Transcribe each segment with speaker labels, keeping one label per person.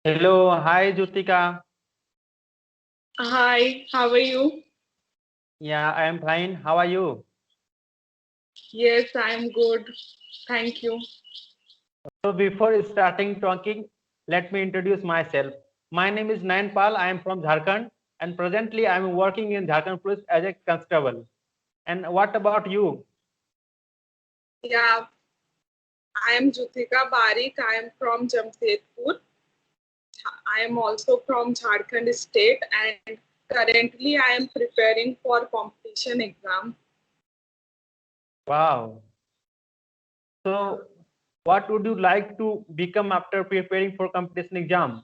Speaker 1: Hello, hi Jutika.
Speaker 2: Hi, how are you?
Speaker 1: Yeah, I am fine. How are you?
Speaker 2: Yes, I'm good. Thank you.
Speaker 1: So before starting talking, let me introduce myself. My name is Nainpal. I am from Jharkhand and presently I am working in Jharkhand Police as a constable. And what about you?
Speaker 2: Yeah, I am Juthika Barik. I am from Jamshedpur. I am also from Jharkhand state and currently I am preparing for competition exam.
Speaker 1: Wow. So what would you like to become after preparing for competition exam?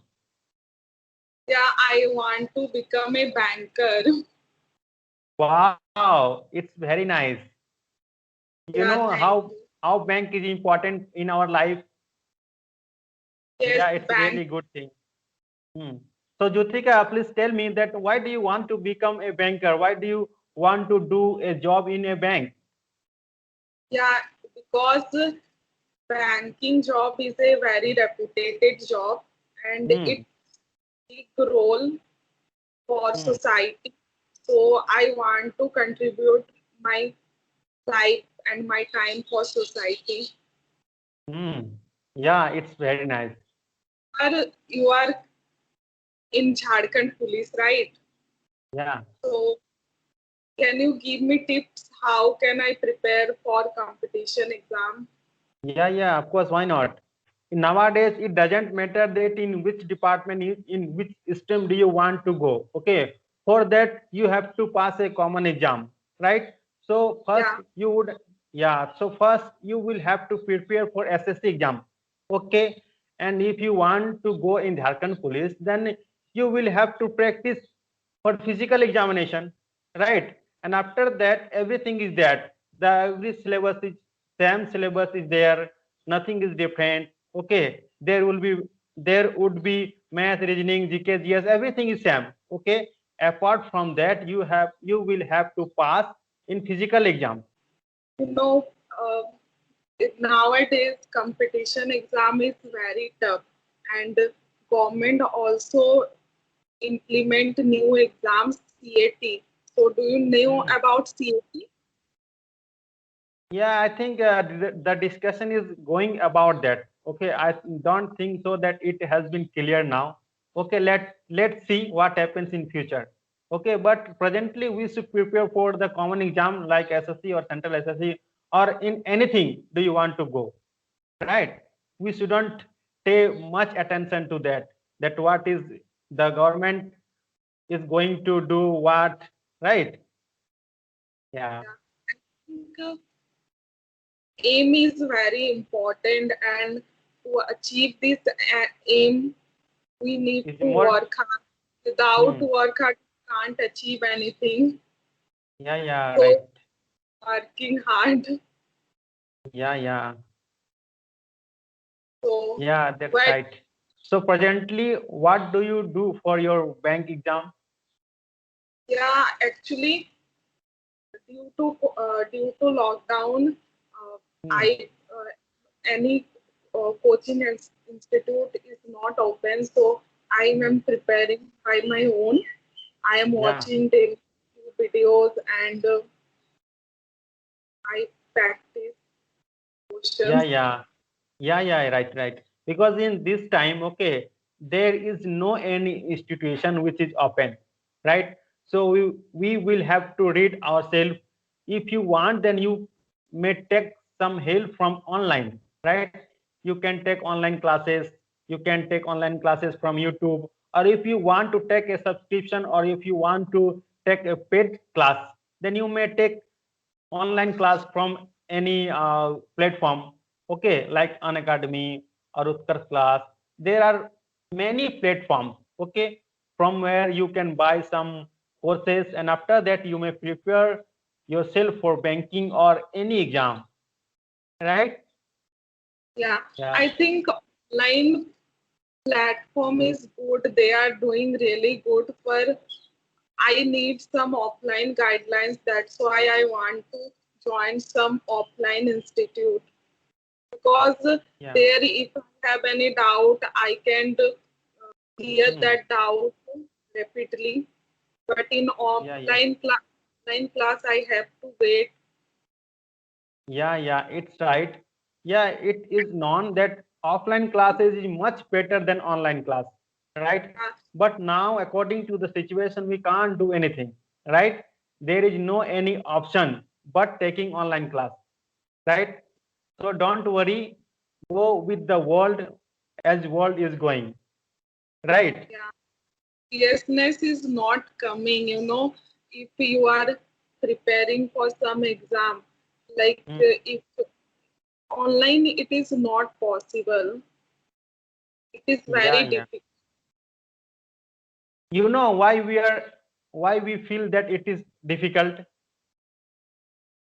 Speaker 2: Yeah, I want to become a banker.
Speaker 1: Wow, it's very nice. You
Speaker 2: Yeah,
Speaker 1: know
Speaker 2: thank
Speaker 1: how
Speaker 2: you.
Speaker 1: how bank is important in our life.
Speaker 2: Yes,
Speaker 1: Yeah, it's
Speaker 2: bank.
Speaker 1: really good thing. Hmm. So, Juthika, please tell me that why do you want to become a banker? Why do you want to do a job in a bank?
Speaker 2: Yeah, because banking job is a very reputed job and
Speaker 1: Hmm.
Speaker 2: it big role for
Speaker 1: Hmm.
Speaker 2: society. So I want to contribute my life and my time for society.
Speaker 1: Hmm. Yeah, it's very nice.
Speaker 2: You are in Jharkhand police, right?
Speaker 1: Yeah.
Speaker 2: So can you give me tips how can I prepare for competition exam?
Speaker 1: Yeah, yeah, of course, why not? Nowadays, it doesn't matter that in which department, in which stream do you want to go. Okay. For that, you have to pass a common exam, right? So first
Speaker 2: Yeah,
Speaker 1: you would, yeah. So first you will have to prepare for SSC exam. Okay. And if you want to go in Jharkhand Police, then you will have to practice for physical examination, right? And after that, everything is there. The every syllabus is same syllabus is there, nothing is different. Okay, there would be math, reasoning, GK, GS, everything is same. Okay, apart from that, you will have to pass in physical exam.
Speaker 2: you know, uh, nowadays competition exam is very tough and government also implement new exams CAT. So do you know
Speaker 1: Hmm.
Speaker 2: about CAT?
Speaker 1: Yeah, I think the discussion is going about that. Okay, I don't think so that it has been clear now. Okay, let's see what happens in future. Okay, but presently we should prepare for the common exam like SSC or central SSC or in anything do you want to go, right? We shouldn't pay much attention to that. That what is the government is going to do what, right? Yeah.
Speaker 2: Yeah, I think aim is very important, and to achieve this aim, we need
Speaker 1: Is
Speaker 2: to
Speaker 1: more.
Speaker 2: work hard. Without
Speaker 1: Hmm.
Speaker 2: work hard, we can't achieve anything.
Speaker 1: Yeah, yeah, right.
Speaker 2: So, working hard.
Speaker 1: Yeah, yeah,
Speaker 2: So,
Speaker 1: yeah, that's
Speaker 2: but
Speaker 1: right. So presently, what do you do for your bank exam?
Speaker 2: yeah, actually, due to lockdown,
Speaker 1: Hmm.
Speaker 2: I any coaching institute is not open, so I
Speaker 1: Hmm.
Speaker 2: am preparing by my own. I am
Speaker 1: Yeah,
Speaker 2: watching daily videos and I practice
Speaker 1: yeah,
Speaker 2: questions.
Speaker 1: yeah, yeah, yeah, right, right. Because in this time, okay, there is no any institution which is open, right? So we will have to read ourselves. If you want, then you may take some help from online, right? You can take online classes, you can take online classes from YouTube, or if you want to take a subscription, or if you want to take a paid class, then you may take online class from any platform, okay, like Unacademy or Utkarsh class. There are many platforms, okay, from where you can buy some courses, and after that you may prepare yourself for banking or any exam, right?
Speaker 2: Yeah,
Speaker 1: Yeah.
Speaker 2: I think online platform is good. They are doing really good for. I need some offline guidelines. That's why I want to join some offline institute because
Speaker 1: Yeah.
Speaker 2: there, if I have any doubt, I can clear
Speaker 1: Hmm.
Speaker 2: that doubt rapidly. But in
Speaker 1: Yeah.
Speaker 2: offline class, I have to wait.
Speaker 1: Yeah, it's right. Yeah, it is known that offline classes is much better than online class, right?
Speaker 2: Yeah,
Speaker 1: But now, according to the situation, we can't do anything, right? There is no any option but taking online class, right? So don't worry, go with the world as world is going, right?
Speaker 2: yeah. Seriousness is not coming, if you are preparing for some exam, like
Speaker 1: Hmm.
Speaker 2: if online it is not possible, it is very
Speaker 1: Yeah.
Speaker 2: difficult.
Speaker 1: You know why we feel that it is difficult?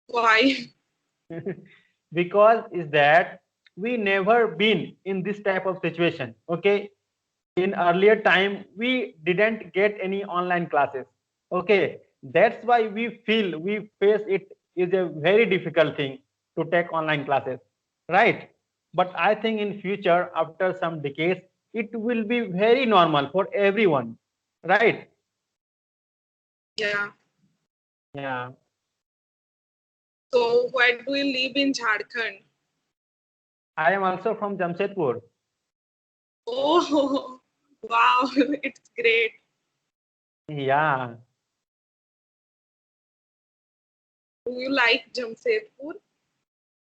Speaker 2: Why?
Speaker 1: Because is that we never been in this type of situation. Okay, in earlier time we didn't get any online classes. Okay, that's why we feel we face it is a very difficult thing to take online classes, right? But I think in future, after some decades, it will be very normal for everyone, right?
Speaker 2: Yeah.
Speaker 1: Yeah,
Speaker 2: So where do you live in Jharkhand?
Speaker 1: I am also from Jamshedpur.
Speaker 2: Oh, wow, it's great.
Speaker 1: Yeah,
Speaker 2: Do you like Jamshedpur?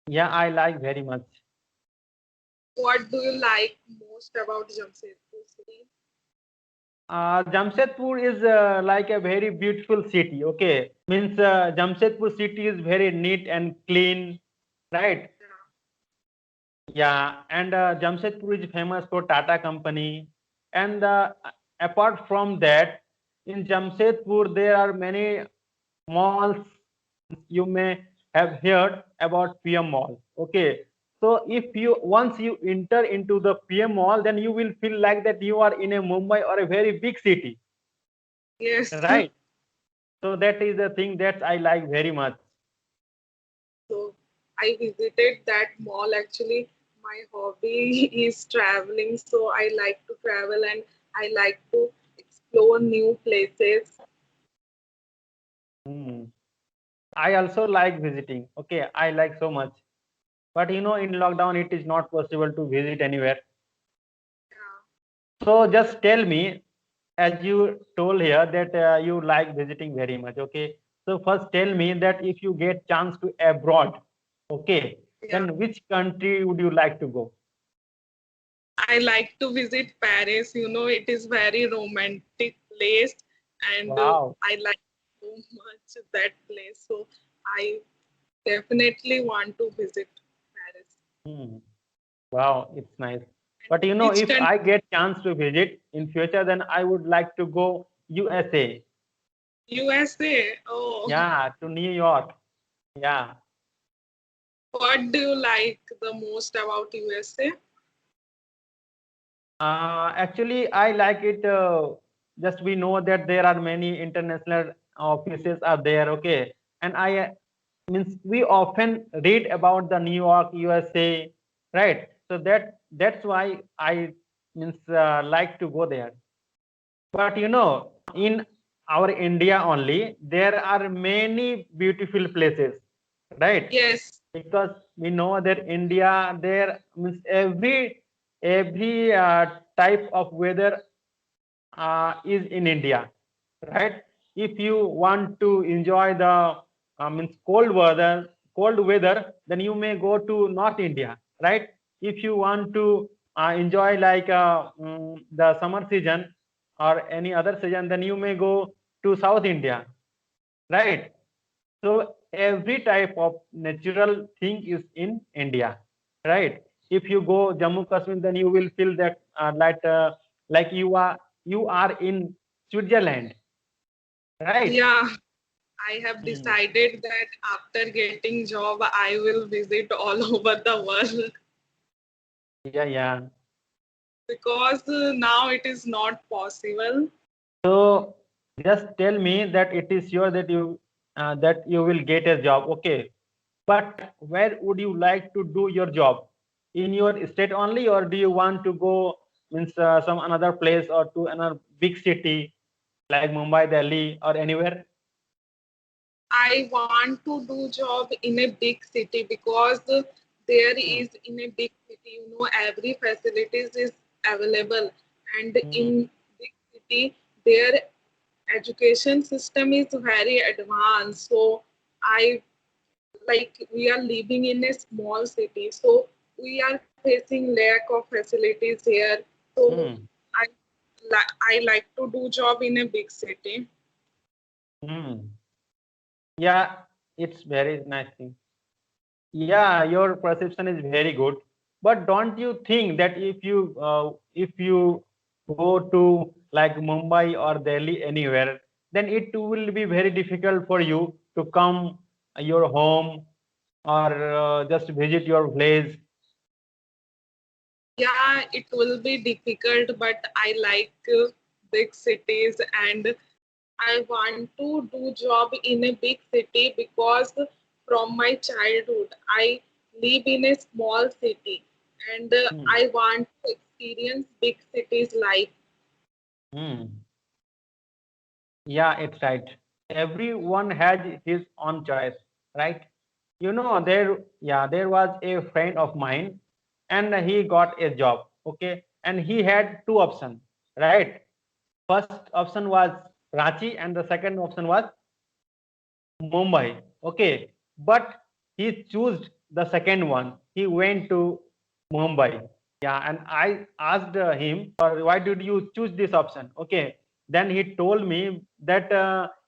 Speaker 1: yeah, I like very much.
Speaker 2: What do you like most about Jamshedpur city?
Speaker 1: Jamshedpur is like a very beautiful city. Okay, means Jamshedpur city is very neat and clean, right?
Speaker 2: Yeah.
Speaker 1: Yeah, and Jamshedpur is famous for Tata company. And apart from that, in Jamshedpur there are many malls. You may have heard about PM Mall. Okay, so if you once you enter into the PM Mall, then you will feel like that you are in a Mumbai or a very big city,
Speaker 2: Yes.
Speaker 1: right? So that is the thing that I like very much.
Speaker 2: So I visited that mall actually. My hobby is traveling, so I like to travel and I like to explore new places.
Speaker 1: Hmm. I also like visiting. Okay, I like so much. But in lockdown, it is not possible to visit anywhere.
Speaker 2: Yeah.
Speaker 1: So just tell me, as you told here that you like visiting very much. Okay. So first tell me that if you get chance to abroad, okay,
Speaker 2: Yeah.
Speaker 1: then which country would you like to go?
Speaker 2: I like to visit Paris. It is very romantic place, and
Speaker 1: Wow.
Speaker 2: I like so much that place. So I definitely want to visit Paris.
Speaker 1: Hmm. Wow, it's nice.
Speaker 2: And
Speaker 1: But
Speaker 2: which
Speaker 1: if
Speaker 2: country?
Speaker 1: I get chance to visit in future, then I would like to go USA.
Speaker 2: USA. Oh,
Speaker 1: Yeah, to New York. Yeah.
Speaker 2: what do you like the most about USA?
Speaker 1: Actually, I like it. Just we know that there are many international offices are there. Okay, and I means we often read about the New York, USA, right? So that's why I means like to go there. But in our India only, there are many beautiful places, right?
Speaker 2: Yes.
Speaker 1: Because we know that India there means every type of weather is in India, right? If you want to enjoy the means cold weather, then you may go to North India, right? If you want to enjoy like the summer season or any other season, then you may go to South India, right? So every type of natural thing is in India, right? If you go Jammu Kashmir, then you will feel that like you are in Switzerland, right?
Speaker 2: Yeah, I have
Speaker 1: Hmm.
Speaker 2: decided that after getting job, I will visit all over the world
Speaker 1: Yeah.
Speaker 2: because now it is not possible.
Speaker 1: So just tell me that it is sure that you will get a job, okay? But where would you like to do your job? In your state only, or do you want to go means some another place or to another big city like Mumbai, Delhi, or anywhere?
Speaker 2: I want to do job in a big city because there
Speaker 1: Hmm.
Speaker 2: is in a big city, every facilities is available, and
Speaker 1: Hmm.
Speaker 2: in big city their education system is very advanced. So I like we are living in a small city, so we are facing lack of facilities here. So
Speaker 1: Hmm.
Speaker 2: I I like to do job in a big city.
Speaker 1: Hmm. Yeah, it's very nice thing. Yeah, your perception is very good. But don't you think that if you go to like Mumbai or Delhi anywhere, then it will be very difficult for you to come your home or just visit your village.
Speaker 2: Yeah, it will be difficult, but I like big cities, and I want to do job in a big city because from my childhood I live in a small city, and
Speaker 1: Hmm.
Speaker 2: I want to experience big cities life.
Speaker 1: Hmm. Yeah, it's right. Everyone has his own choice, right? There was a friend of mine and he got a job, okay? And he had two options, right? First option was Ranchi and the second option was Mumbai, okay? But he chose the second one. He went to Mumbai. Yeah, and I asked him, why did you choose this option? Okay, then he told me that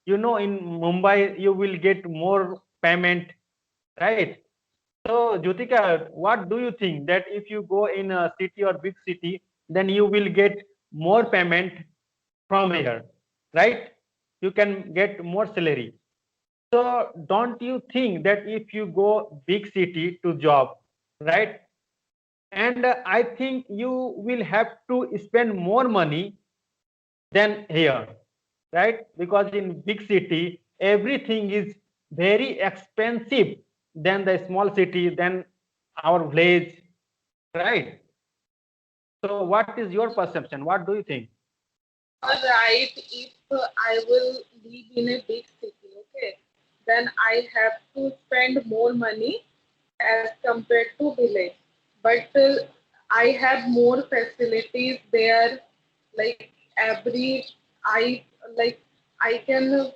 Speaker 1: in Mumbai you will get more payment, right? So, Jyotika, what do you think that if you go in a city or big city, then you will get more payment from here, right? You can get more salary. So, don't you think that if you go big city to job, right? And I think you will have to spend more money than here, right? Because in big city everything is very expensive than the small city, than our village, right? So what is your perception? What do you think?
Speaker 2: You are right. If I will live in a big city, okay, then I have to spend more money as compared to village. But I have more facilities there. Like every, I like I can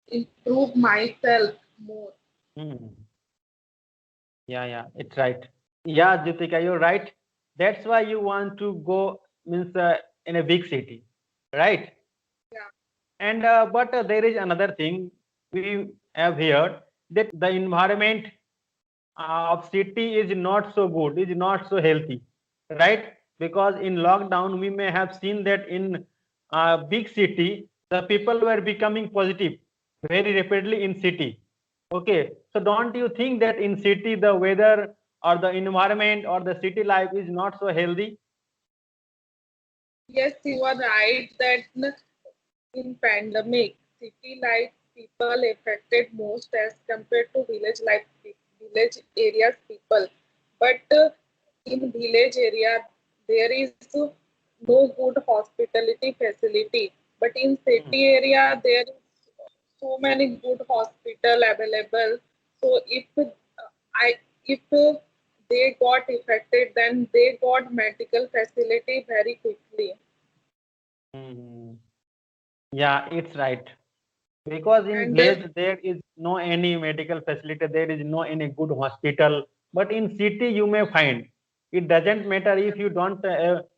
Speaker 2: improve myself more.
Speaker 1: Hmm. Yeah, it's right. Yeah, Jyotika, you're right. That's why you want to go, means in a big city, right?
Speaker 2: Yeah.
Speaker 1: And but there is another thing we have heard that the environment of city is not so good, is not so healthy, right? Because in lockdown we may have seen that in big city the people were becoming positive very rapidly in city. Okay, so don't you think that in city the weather or the environment or the city life is not so healthy?
Speaker 2: Yes, you are right that in pandemic, city life people affected most as compared to village life, village areas people. But in village area, there is no good hospitality facility. But in
Speaker 1: Hmm.
Speaker 2: city area, there is so many good hospital available. So I if they got affected, then they got medical facility very quickly.
Speaker 1: Hmm. Yeah, it's right. Because in
Speaker 2: And
Speaker 1: village there is no any medical facility, there is no any good hospital, but in city you may find. It doesn't matter if you don't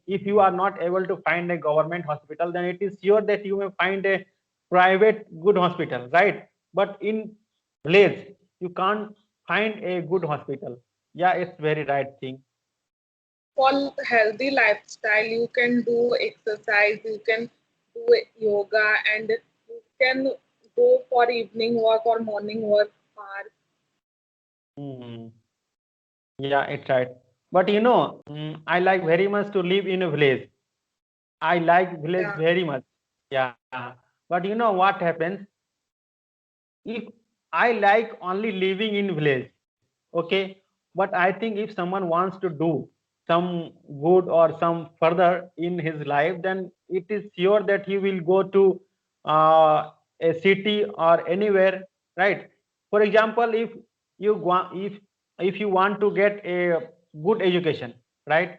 Speaker 1: if you are not able to find a government hospital, then it is sure that you may find a private good hospital, right? But in village you can't find a good hospital. Yeah, it's very right thing.
Speaker 2: for healthy lifestyle, you can do exercise, you can do yoga, and you can go for evening walk or morning walk park.
Speaker 1: Hmm. Yeah, it's right. But I like very much to live in a village. I like village
Speaker 2: Yeah.
Speaker 1: very much. Yeah. But what happens if I like only living in village, okay? But I think if someone wants to do some good or some further in his life, then it is sure that he will go to a city or anywhere, right? For example, if you want, if you want to get a good education, right,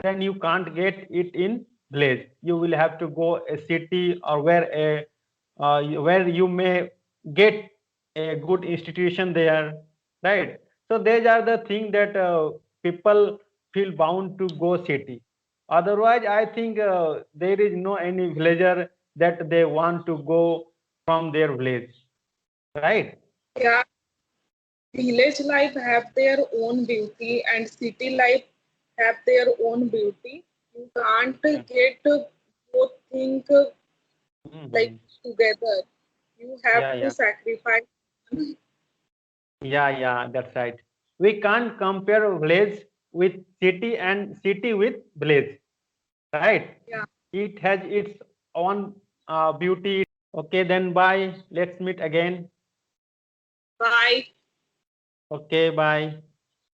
Speaker 1: then you can't get it in village. You will have to go a city, or where you may get a good institution there, right? So these are the things that people feel bound to go city. Otherwise, I think there is no any villager that they want to go from their village, right?
Speaker 2: Yeah, village life have their own beauty and city life have their own beauty. You can't get both things like
Speaker 1: Mhm.
Speaker 2: together. You have
Speaker 1: Yeah,
Speaker 2: to
Speaker 1: yeah,
Speaker 2: sacrifice.
Speaker 1: yeah, yeah. That's right. We can't compare village with city and city with village, right?
Speaker 2: Yeah.
Speaker 1: It has its own beauty. Okay, then bye. Let's meet again.
Speaker 2: Bye.
Speaker 1: Okay, bye.